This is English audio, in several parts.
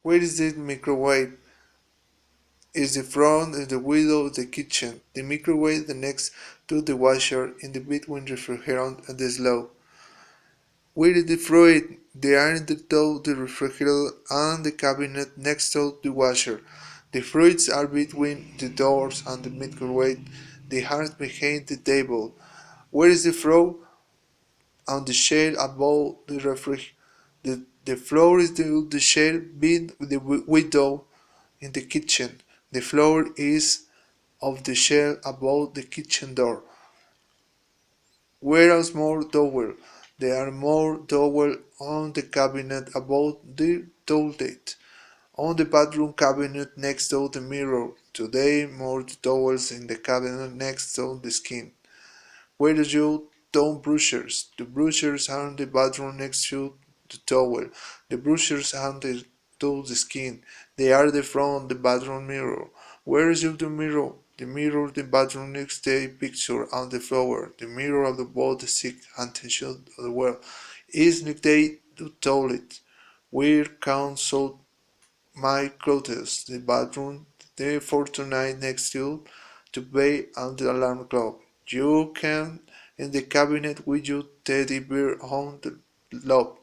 Where is the microwave? Is the front of the window of the kitchen. The microwave the next to the washer in the between refrigerant and the slow. Where is the fruit? They are in the top the refrigerator and the cabinet next to the washer. The fruits are between the doors and the microwave. The hearts behind the table. Where is the fruit? On the shade above the refrigerator. The floor is the shade beneath the window in the kitchen. The floor is of the shell above the kitchen door. Whereas more towel, there are more towel on the cabinet above the toilet. On the bathroom cabinet next to the mirror. Today more towels in the cabinet next to the skin. Where are you don't brushers? The brushers are in the bathroom next to the towel. The brushers are to the skin. They are the front of the bathroom mirror. Where is the mirror? The mirror the bathroom next day picture on the floor. The mirror of the both the sick and tissue of the well is next day the toilet. Where counsel my clothes, the bathroom, the fortnight next to pay and the alarm clock. You can in the cabinet with your teddy bear on the lock.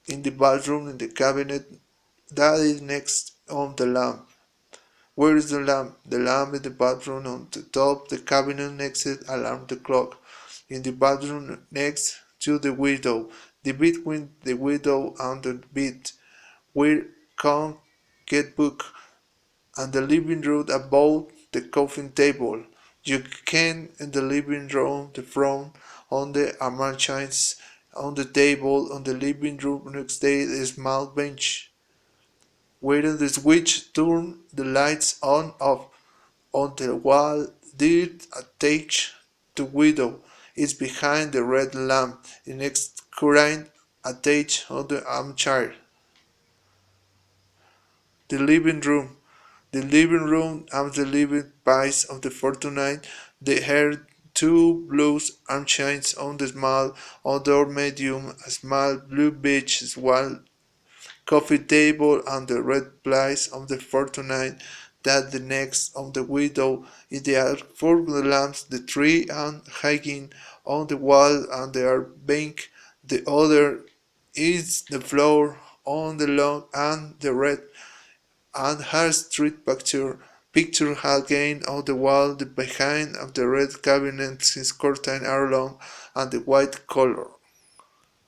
In the bathroom in the cabinet that is next on the lamp. Where is the lamp? The lamp in the bathroom on the top, the cabinet next to alarm the clock. In the bathroom next to the window, the between the window and the bed, where can get book and the living room above the coffee table. You can in the living room the front on the armchairs on the table on the living room next day a small bench. Where the switch turn the lights on off on the wall did attach to window is behind the red lamp. The next current attached on the armchair. The living room. The living room and the living space of the fortnight. They had two blue armchairs on the small outdoor medium, a small blue beach wall coffee table and the red place of the fortnight that the next on the window is the four lamps, the tree and hanging on the wall and there are bank. The other is the floor on the lawn and the red and her street picture hanging on the wall the behind of the red cabinet since curtain are long and the white color.